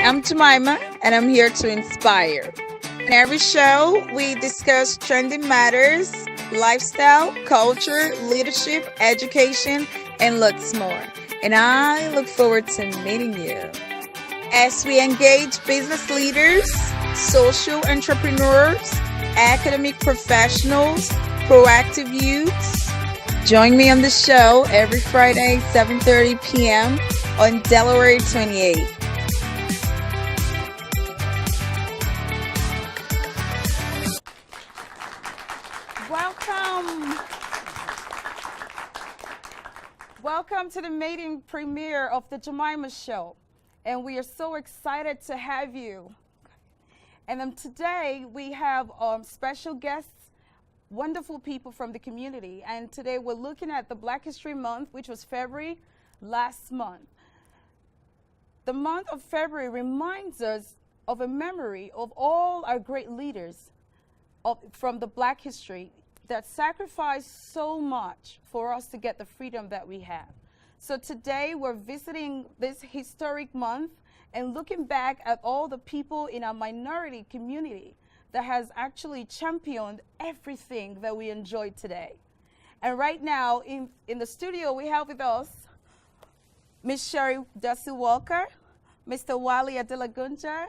I'm Jemimah, and I'm here to inspire. In every show, we discuss trending matters, lifestyle, culture, leadership, education, and lots more. And I look forward to meeting you. As we engage business leaders, social entrepreneurs, academic professionals, proactive youths, join me on the show every Friday, 7:30 p.m. on Delaware 28. Welcome to the maiden premiere of the Jemimah Show. And we are so excited to have you. And today we have special guests, wonderful people from the community. And today we're looking at the Black History Month, which was February last month. The month of February reminds us of a memory of all our great leaders from the Black history that sacrificed so much for us to get the freedom that we have. So today we're visiting this historic month and looking back at all the people in our minority community that has actually championed everything that we enjoy today. And right now in the studio we have with us Ms. Sherry Desi Walker, Mr. Wale Adelagunja,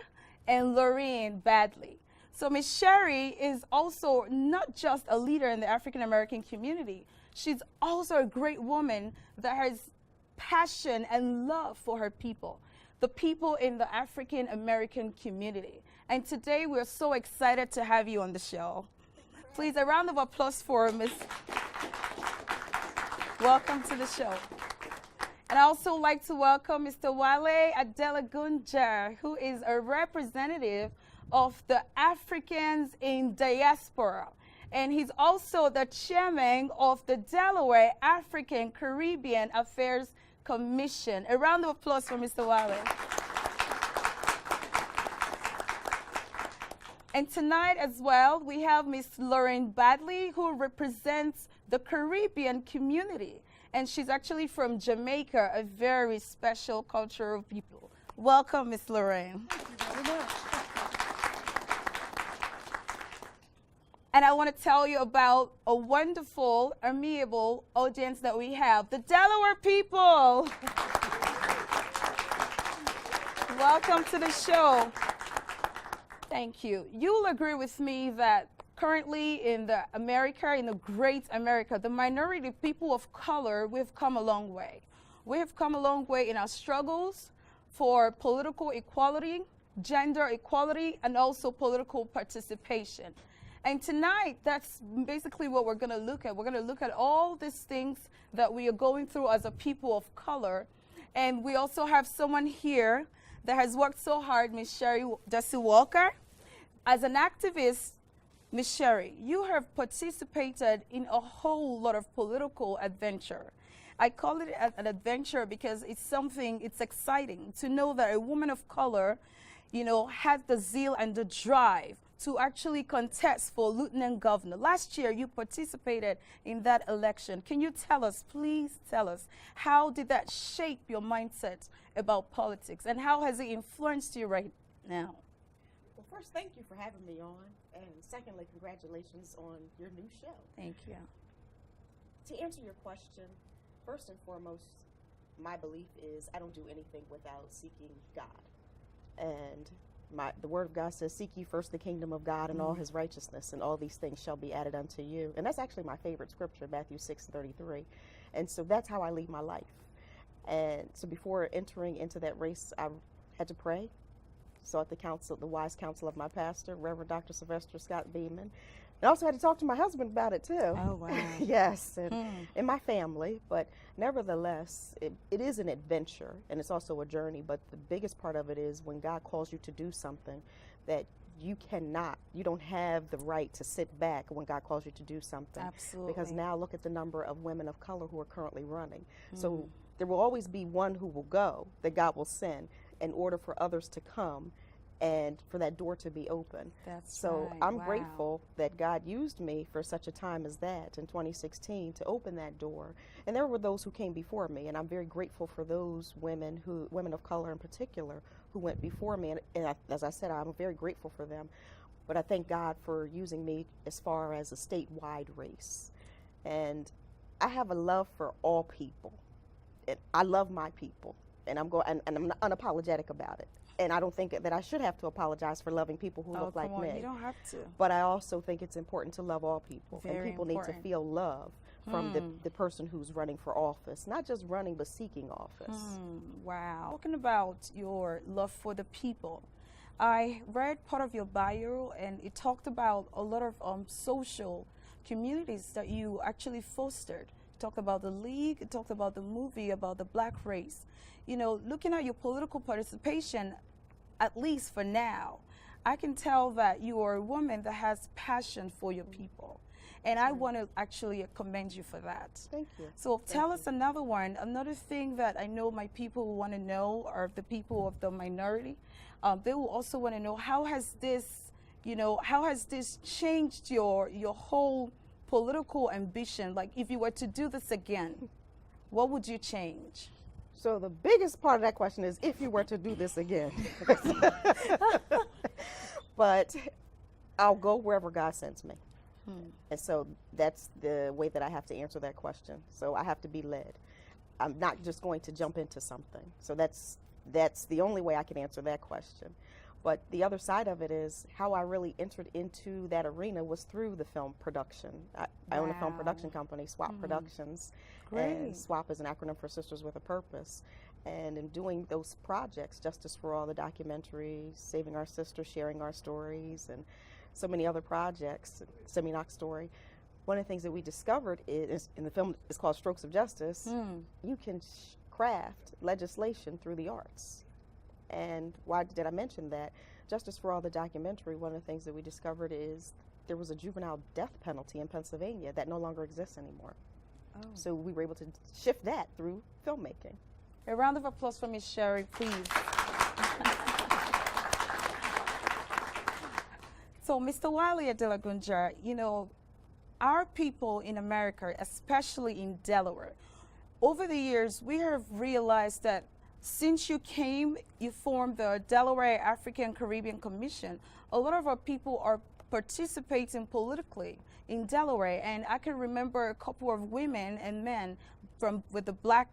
and Lorraine Badley. So Ms. Sherry is also not just a leader in the African American community. She's also a great woman that has passion and love for her people, the people in the African American community. And today we're so excited to have you on the show. Please, a round of applause for Ms. Welcome to the show. And I also like to welcome Mr. Wale Adelagunja, who is a representative of the Africans in diaspora. And he's also the chairman of the Delaware African Caribbean Affairs Commission. A round of applause for Mr. Wale. And tonight as well, we have Ms. Lorraine Badley, who represents the Caribbean community. And she's actually from Jamaica, a very special cultural people. Welcome, Ms. Lorraine. Thank you very much. And I want to tell you about a wonderful, amiable audience that we have, the Delaware people. Welcome to the show. Thank you. You will agree with me that currently in the great America, the minority people of color, we've come a long way. We have come a long way in our struggles for political equality, gender equality, and also political participation. And tonight, that's basically what we're going to look at. We're going to look at all these things that we are going through as a people of color. And we also have someone here that has worked so hard, Ms. Sherry Desi Walker. As an activist, Ms. Sherry, you have participated in a whole lot of political adventure. I call it an adventure because it's exciting to know that a woman of color, has the zeal and the drive to actually contest for lieutenant governor. Last year, you participated in that election. Can you please tell us, how did that shape your mindset about politics, and how has it influenced you right now? Well, first, thank you for having me on, and secondly, congratulations on your new show. Thank you. To answer your question, first and foremost, my belief is I don't do anything without seeking God. And the word of God says, seek ye first the kingdom of God and all his righteousness, and all these things shall be added unto you. And that's actually my favorite scripture, Matthew 6:33. And so that's how I lead my life. And so before entering into that race, I had to pray, sought the wise counsel of my pastor, Reverend Dr. Sylvester Scott Beeman. I also had to talk to my husband about it too. Oh, wow. Yes, and my family. But nevertheless, it is an adventure, and it's also a journey. But the biggest part of it is when God calls you to do something that you don't have the right to sit back when God calls you to do something. Absolutely. Because now look at the number of women of color who are currently running. So there will always be one who will go, that God will send, in order for others to come and for that door to be open. That's So right. I'm Wow. grateful that God used me for such a time as that in 2016 to open that door. And there were those who came before me, and I'm very grateful for those women of color in particular, who went before me. As I said, I'm very grateful for them. But I thank God for using me as far as a statewide race. And I have a love for all people. I love my people, and I'm unapologetic about it. And I don't think that I should have to apologize for loving people who look like come on, me. you don't have to. But I also think it's important to love all people, and Very people need to important. feel love from the person who's running for office, not just running but seeking office. Wow. Talking about your love for the people, I read part of your bio, and it talked about a lot of social communities that you actually fostered. You talked about the League, you talked about the movie, about the black race. You know, looking at your political participation, at least for now, I can tell that you are a woman that has passion for your people. And I want to actually commend you for that. Thank you. So tell us another one. Another thing that I know my people will want to know, are the people of the minority. They will also want to know, how has this, how has this changed your whole political ambition? Like, if you were to do this again, what would you change? So the biggest part of that question is if you were to do this again. But I'll go wherever God sends me. And so that's the way that I have to answer that question. So I have to be led. I'm not just going to jump into something. So that's the only way I can answer that question. But the other side of it is how I really entered into that arena was through the film production. I own a film production company, SWAP Productions. Great. And SWAP is an acronym for Sisters with a Purpose. And in doing those projects, Justice for All, the documentaries, Saving Our Sisters, Sharing Our Stories, and so many other projects, Semi-Knox Story, one of the things that we discovered is, in the film is called Strokes of Justice, you can craft legislation through the arts. And why did I mention that? Justice for All, the documentary, one of the things that we discovered is there was a juvenile death penalty in Pennsylvania that no longer exists anymore. Oh. So we were able to shift that through filmmaking. A round of applause for Miss Sherry, please. So, Mr. Wale De La Gunja, our people in America, especially in Delaware, over the years, we have realized that since you came, you formed the Delaware African Caribbean Commission, a lot of our people are participating politically in Delaware. And I can remember a couple of women and men with the black,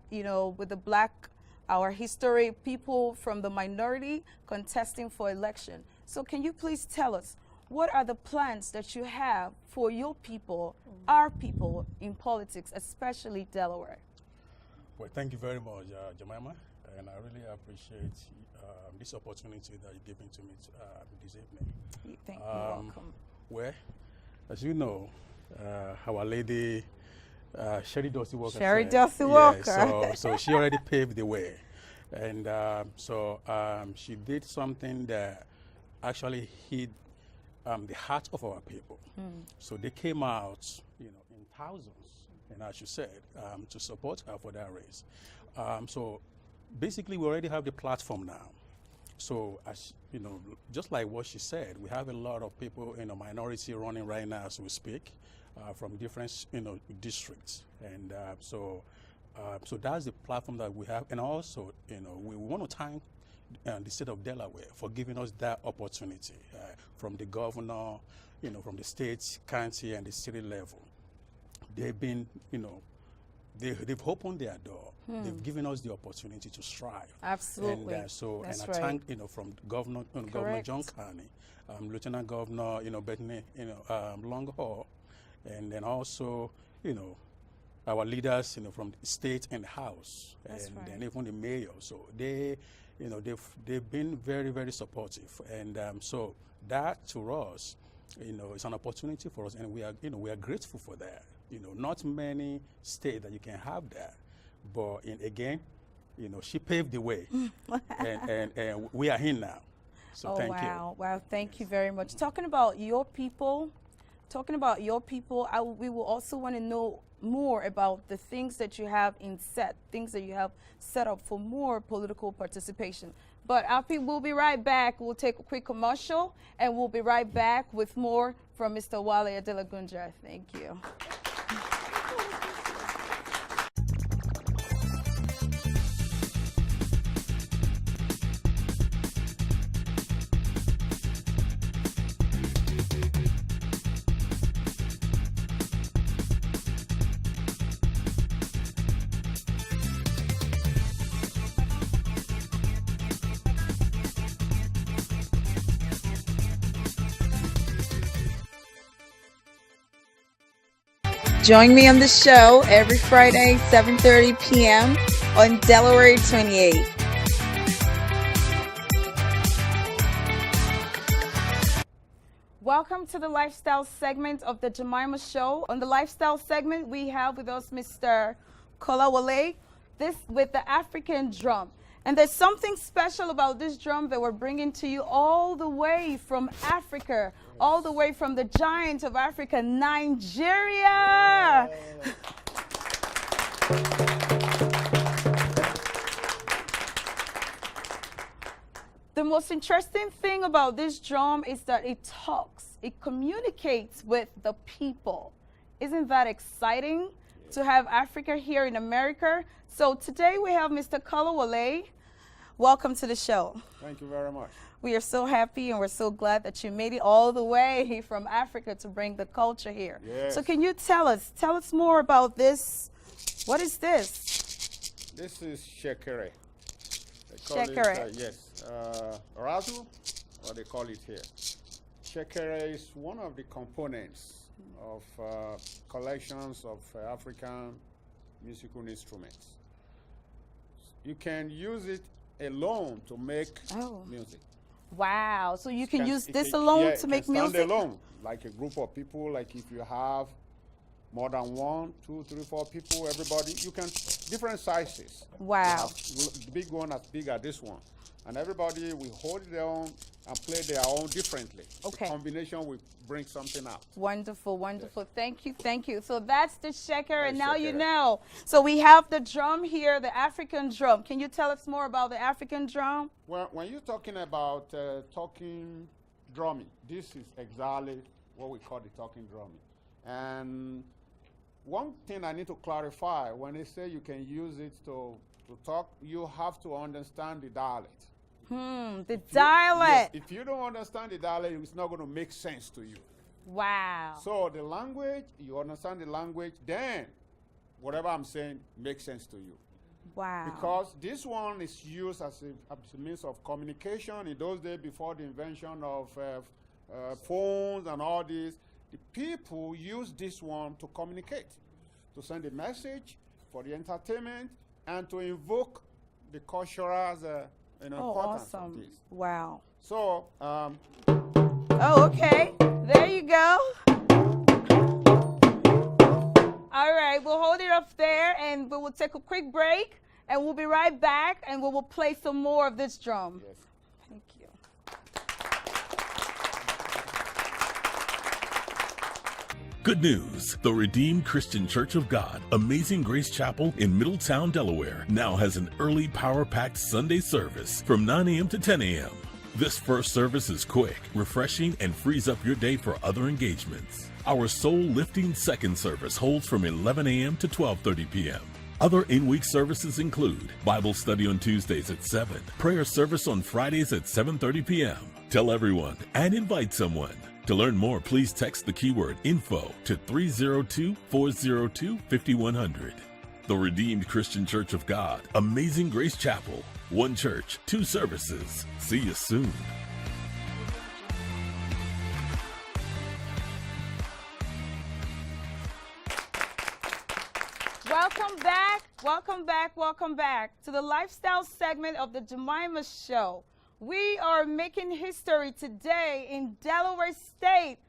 our historic people from the minority contesting for election. So can you please tell us, what are the plans that you have for your people, our people in politics, especially Delaware? Well, thank you very much, Jemimah, and I really appreciate this opportunity that you're giving to me this evening. Thank you. Welcome. Well, as you know, Our Lady Sherry Dorsey Walker. Sherry Dorsey Walker. Yeah, so she already paved the way, and she did something that actually hit the heart of our people. So they came out, in thousands, and as you said, to support her for that race. So basically, we already have the platform now. So as just like what she said, we have a lot of people in a minority running right now as we speak, from different districts, and so that's the platform that we have. And also, we want to thank the state of Delaware for giving us that opportunity, from the governor, from the state, county, and the city level. They've been, they've opened their door. They've given us the opportunity to strive. Absolutely. And That's I right. thank, from Governor John Carney, Lieutenant Governor, Bethany, Longhall, and then also, our leaders, from the state and the House, That's and right. then even the mayor. So they've been very, very supportive, and so that to us, it's an opportunity for us, and we are grateful for that. Not many states that you can have that, but again, she paved the way, and we are here now. So thank you. Wow, thank you very much. Talking about your people, we will also want to know more about the things that you have things that you have set up for more political participation. But our people will be right back. We'll take a quick commercial, and we'll be right back with more from Mr. Wale Adelagunja. Thank you. Join me on the show every Friday, 7:30 p.m. on Delaware 28. Welcome to the lifestyle segment of the Jemimah Show. On the lifestyle segment, we have with us Mr. Kolawole, this with the African drum. And there's something special about this drum that we're bringing to you all the way from Africa, all the way from the giant of Africa, Nigeria. The most interesting thing about this drum is that it talks, it communicates with the people. Isn't that exciting to have Africa here in America? So today we have Mr. Kolawole. Welcome to the show. Thank you very much. We are so happy and we're so glad that you made it all the way from Africa to bring the culture here. Yes. So can you tell us more about this? What is this? This is shekere. Shekere. Yes. Razu, what they call it here. Shekere is one of the components of collections of African musical instruments. You can use it alone to make music. Wow. So you can use this alone to make music? Stand alone, like a group of people, like if you have more than 1, 2, 3, 4 people, everybody, you can, different sizes. Wow. The big one as big as this one. And everybody will hold their own and play their own differently. Okay. The combination will bring something out. Wonderful, wonderful. Yes. Thank you, thank you. So that's the shekere, and now shekere. you know. So we have the drum here, the African drum. Can you tell us more about the African drum? Well, when you're talking about talking drumming, this is exactly what we call the talking drumming. And one thing I need to clarify, when they say you can use it to talk, you have to understand the dialect. The dialect. Yes, if you don't understand the dialect, it's not going to make sense to you. Wow. So the language, you understand the language, then whatever I'm saying makes sense to you. Wow. Because this one is used as a means of communication. In those days, before the invention of phones and all this, the people used this one to communicate, to send a message, for the entertainment, and to invoke the cultural importance of this. Wow. So, okay. There you go. All right, we'll hold it up there, and we will take a quick break, and we'll be right back, and we will play some more of this drum. yes. Thank you. Good news. The Redeemed Christian Church of God, Amazing Grace Chapel in Middletown, Delaware, now has an early power-packed Sunday service from 9 a.m. to 10 a.m. This first service is quick, refreshing, and frees up your day for other engagements. Our soul-lifting second service holds from 11 a.m. to 12:30 p.m. Other in-week services include Bible study on Tuesdays at 7, prayer service on Fridays at 7:30 p.m. Tell everyone and invite someone. To learn more, please text the keyword INFO to 302-402-5100. The Redeemed Christian Church of God, Amazing Grace Chapel. One church, 2 services. See you soon. Welcome back, welcome back, welcome back to the lifestyle segment of the Jemimah Show. We are making history today in Delaware State,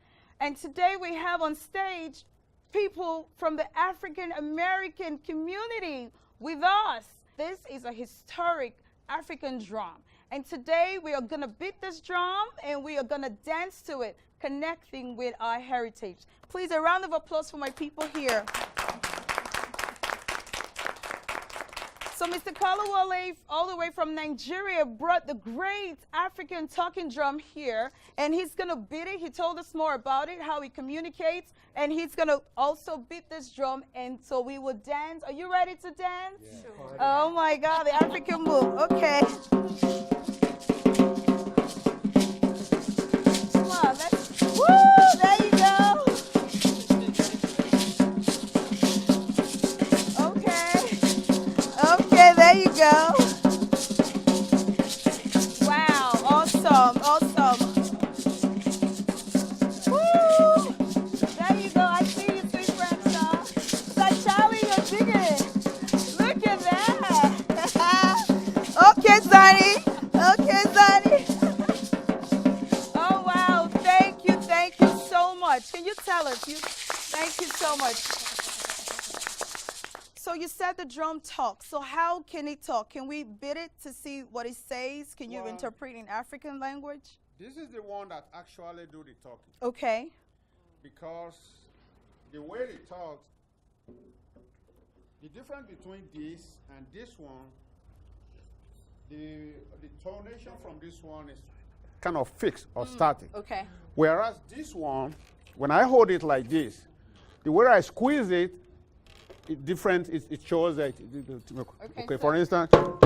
and today we have on stage people from the African American community with us. This is a historic African drum, and today we are going to beat this drum and we are going to dance to it, connecting with our heritage. Please, a round of applause for my people here. So Mr. Kalawale, all the way from Nigeria, brought the great African talking drum here, and he's going to beat it. He told us more about it, how he communicates, and he's going to also beat this drum, and so we will dance. Are you ready to dance? Yeah. Sure. Oh, my God, the African move. Okay. Come on, let's, woo, there you go. Okay, there you go. Wow, awesome, awesome. Woo! There you go. I see you, sweet friend, sir. So Charlie, you're digging it. Look at that. Okay, Sonny. Okay, Sonny. Oh, wow. Thank you so much. Can you tell us? Thank you so much. So you said the drum talks. So how can it talk? Can we beat it to see what it says? Can you interpret in African language? This is the one that actually do the talking. Okay. Because the way it talks, the difference between this and this one, the tonation from this one is kind of fixed or static. Okay. Whereas this one, when I hold it like this, the way I squeeze it, it shows that. Okay, for instance. Oh,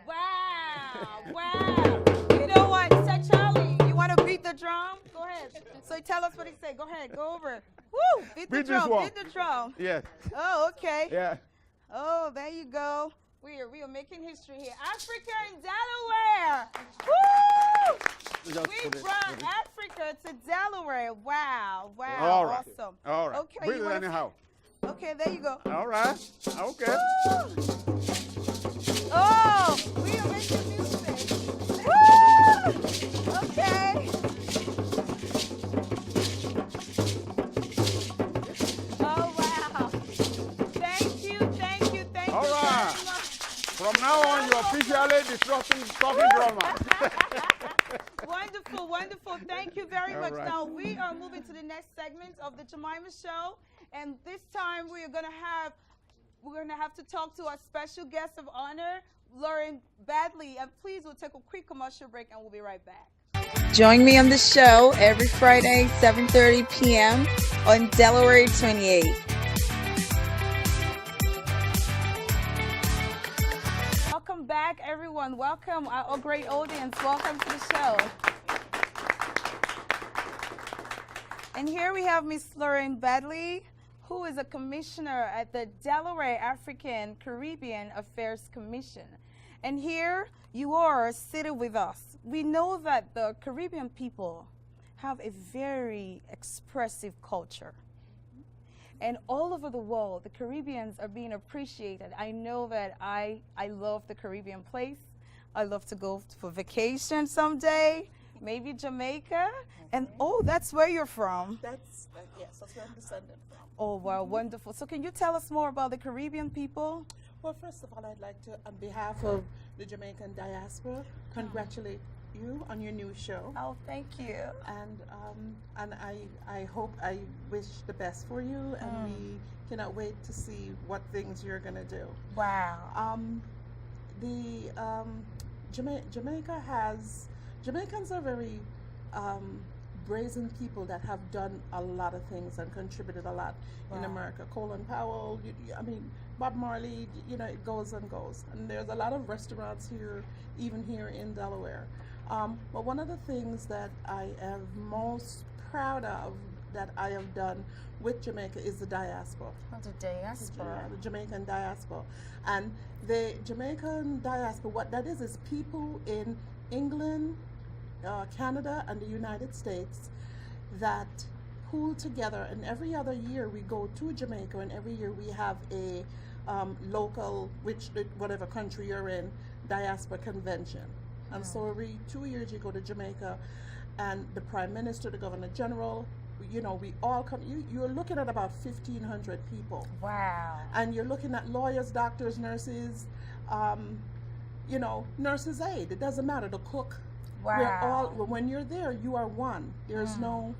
wow, wow. You know what? Say, Charlie, you want to beat the drum? Go ahead. So tell us what he said. Go ahead, go over. Woo, beat the drum, beat the drum. Yeah. Oh, okay. Yeah. Oh, there you go. We are making history here. Africa and Delaware. Woo! We brought Africa to Delaware. Wow, wow, all right. Awesome. All right. Okay, Breathe it anyhow. Okay, there you go. All right. Okay. Woo! Oh, we are making music. Woo! Okay. Oh, wow. Thank you. All right. From now on, you're officially the talking drummer. Wonderful. Thank you very much. Right. Now we are moving to the next segment of the Jemimah Show, and this time we're gonna have to talk to our special guest of honor, Lauren Badley. And please, we'll take a quick commercial break, and we'll be right back. Join me on the show every Friday, 7:30 p.m. on Delaware 28. Welcome back, everyone. Welcome, our great audience. Welcome to the show. And here we have Miss Lauren Badley, who is a commissioner at the Delaware African Caribbean Affairs Commission. And here you are seated with us. We know that the Caribbean people have a very expressive culture. And all over the world, the Caribbeans are being appreciated. I know that I love the Caribbean place. I love to go for vacation someday, maybe Jamaica. And oh, that's where you're from. Yes, that's where I'm descended from. Oh, wow, wonderful. So can you tell us more about the Caribbean people? Well, first of all, I'd like to, on behalf of the Jamaican diaspora, congratulate you on your new show. Oh, thank you. And I hope, I wish the best for you, and we cannot wait to see what things you're going to do. Wow. Jamaicans are very brazen people that have done a lot of things and contributed a lot in America. Colin Powell, Bob Marley, it goes and goes. And there's a lot of restaurants here, even here in Delaware. But one of the things that I am most proud of that I have done with Jamaica is the diaspora. Oh, the diaspora. The Jamaican diaspora. And the Jamaican diaspora, what that is people in England, Canada, and the United States that pool together, and every other year we go to Jamaica, and every year we have a local, whatever country you're in, diaspora convention. And so every 2 years you go to Jamaica, and the Prime Minister, the Governor General, we all come. You're looking at about 1,500 people. Wow. And you're looking at lawyers, doctors, nurses, nurses' aid. It doesn't matter. The cook. Wow. When you're there, you are one. There's no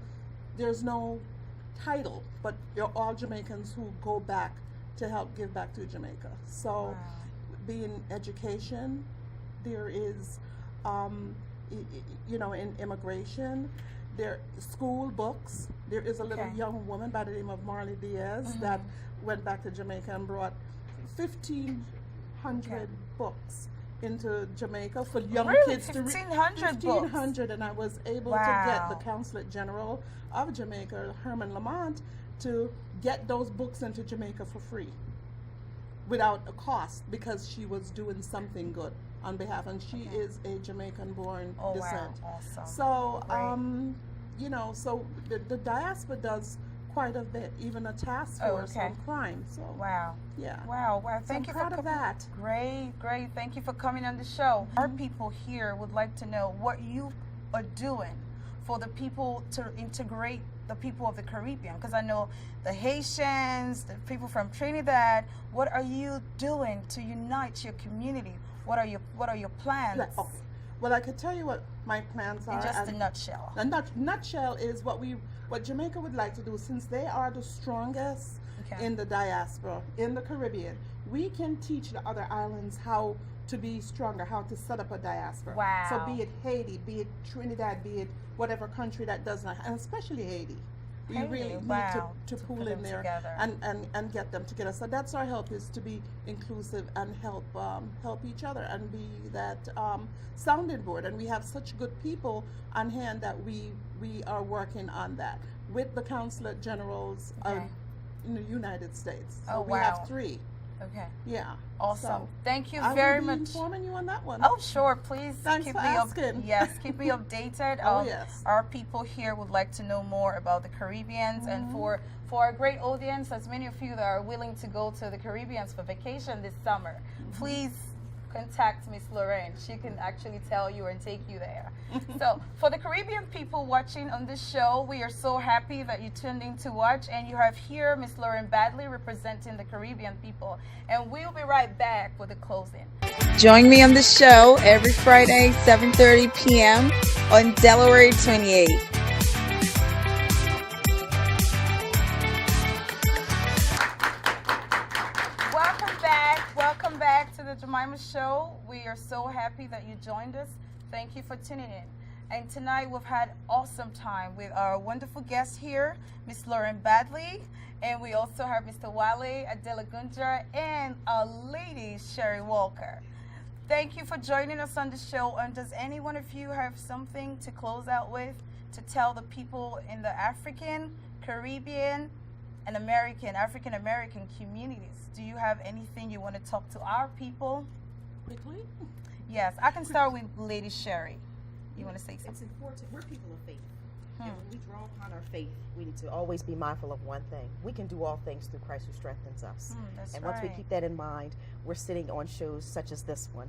title, but you're all Jamaicans who go back to help give back to Jamaica. So, Wow. being education, there is, in immigration, there school books. There is a little Okay. young woman by the name of Marley Diaz that went back to Jamaica and brought 1,500 Okay. books into Jamaica for young Really? kids to read. 1,500 books? 1,500, and I was able to get the Consulate General of Jamaica, Herman Lamont, to get those books into Jamaica for free without a cost, because she was doing something good on behalf, and she is a Jamaican-born Oh, descent. wow. Awesome. So, Great. so the diaspora does quite a bit, even a task force okay. on crime. So, Wow. yeah. Wow. So Thank I'm you proud for of that. Great. Thank you for coming on the show. Our people here would like to know what you are doing for the people to integrate the people of the Caribbean, because I know the Haitians, the people from Trinidad. What are you doing to unite your community? What are your plans? Like, okay. Well, I could tell you what my plans are. In just a and nutshell. the nutshell is what Jamaica would like to do, since they are the strongest Okay. in the diaspora, in the Caribbean. We can teach the other islands how to be stronger, how to set up a diaspora. Wow. So be it Haiti, be it Trinidad, be it whatever country that does not, and especially Haiti. We Haiti, really need wow, to to pool put in them there together. and get them together. So that's our help, is to be inclusive and help each other and be that sounding board. And we have such good people on hand that we are working on that with the Consulate Generals Okay. in the United States. So Oh, we wow. have 3. Okay. Yeah. Awesome. So Thank you I very will be much. informing you on that one. Oh, sure. Please Thanks keep for me asking. Yes, keep me updated. Oh, yes. Our people here would like to know more about the Caribbeans, and for our great audience, as many of you that are willing to go to the Caribbeans for vacation this summer, please contact Miss Lorraine. She can actually tell you and take you there. So for the Caribbean people watching on this show, we are so happy that you tuned in to watch, and you have here Miss Lorraine Badley representing the Caribbean people, and we'll be right back with the closing. Join me on the show every Friday, 7:30 p.m. on Delaware 28. Welcome back to the Jemimah Show. We are so happy that you joined us. Thank you for tuning in. And tonight we've had awesome time with our wonderful guest here, Miss Lauren Badley, and we also have Mr. Wale Adelagunja and our lady Sherry Walker. Thank you for joining us on the show. And does any one of you have something to close out with, to tell the people in the African, Caribbean, and African American communities? Do you have anything you want to talk to our people? Quickly? Yes, I can start with Lady Sherry. You want to say It's something? important. We're people of faith. And when we draw upon our faith, we need to always be mindful of one thing. We can do all things through Christ who strengthens us. That's And once we right. keep that in mind, we're sitting on shows such as this one,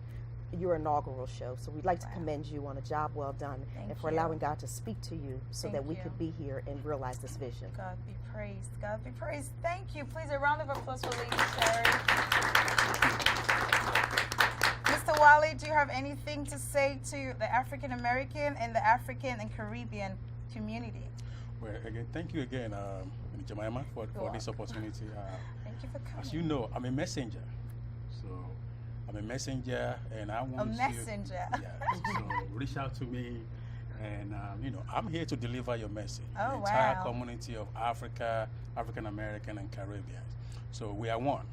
your inaugural show. So we'd like to commend you on a job well done, Thank and for you. allowing God to speak to you so Thank that we you. could be here and realize this vision. God be praised. God be praised. Thank you. Please, a round of applause for Lady Sherry. Mr. Wale, do you have anything to say to the African American and the African and Caribbean community? Well, again, thank you again, Jemimah, for this opportunity. Thank you for coming. As you know, I'm a messenger. So I'm a messenger, and I want messenger. So reach out to me, and I'm here to deliver your message. Oh, the entire wow. community of Africa, African American, and Caribbean. So we are one.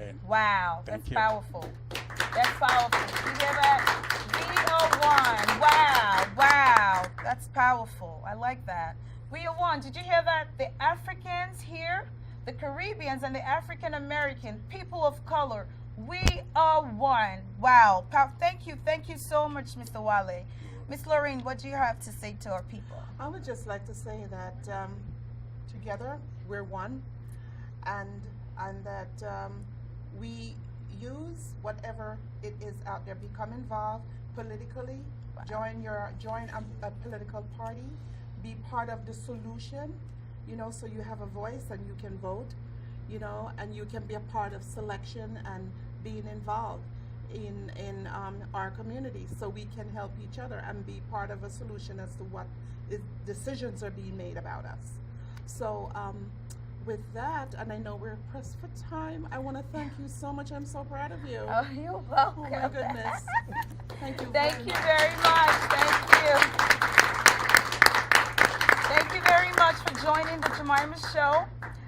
And Wow, Thank that's you. powerful. That's powerful. You hear that? We are one. Wow, that's powerful. I like that. We are one. Did you hear that? The Africans here, the Caribbeans, and the African American people of color, we are one. Wow. Thank you so much, Mr. Wale. Miss Lorraine, what do you have to say to our people? I would just like to say that together we're one, and that we use whatever it is out there. Become involved politically. Join a political party. Be part of the solution. So you have a voice and you can vote. And you can be a part of selection and being involved in our community, so we can help each other and be part of a solution as to what decisions are being made about us. So with that, and I know we're pressed for time, I want to thank you so much. I'm so proud of you. Oh, you're welcome. Oh my goodness. Thank you. Thank very you much. very much. Thank you. Thank you very much for joining the Jemimah Show.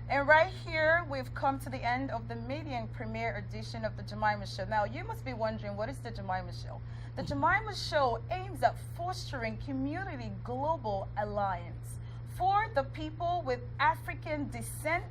And right here, we've come to the end of the median premiere edition of the Jemimah Show. Now, you must be wondering, what is the Jemimah Show? The Jemimah Show aims at fostering community global alliance for the people with African descent,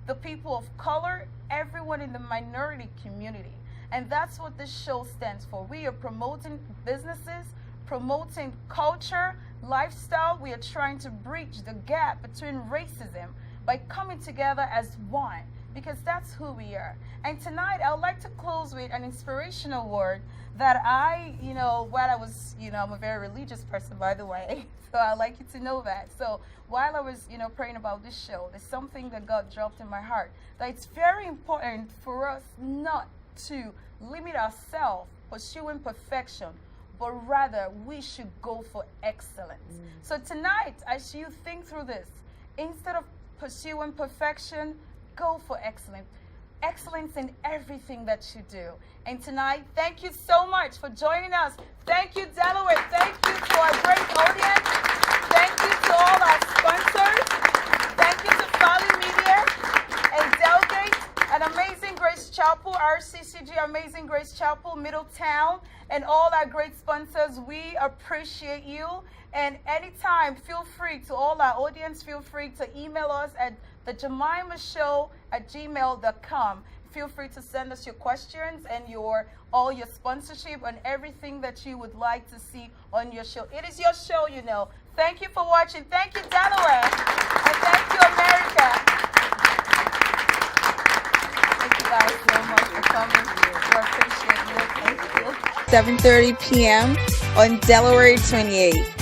the people of color, everyone in the minority community. And that's what this show stands for. We are promoting businesses, promoting culture, lifestyle. We are trying to bridge the gap between racism by coming together as one, because that's who we are. And tonight, I would like to close with an inspirational word that while I was, I'm a very religious person, by the way, so I'd like you to know that. So while I was, praying about this show, there's something that God dropped in my heart, that it's very important for us not to limit ourselves pursuing perfection, but rather we should go for excellence. So tonight, as you think through this, instead of pursuing perfection, go for excellence. Excellence in everything that you do. And tonight, thank you so much for joining us. Thank you, Delaware. Thank you to our great audience. Thank you to all our sponsors. Thank you to Folly Media and Delgate and Amazing Grace Chapel, RCCG Amazing Grace Chapel, Middletown, and all our great sponsors. We appreciate you. And anytime, feel free to all our audience, feel free to email us at thejemimahshow@gmail.com. Feel free to send us your questions and all your sponsorship and everything that you would like to see on your show. It is your show, Thank you for watching. Thank you, Delaware. And thank you, America. Thank you guys so much for coming. We appreciate you. Thank you. 7:30 p.m. on Delaware 28.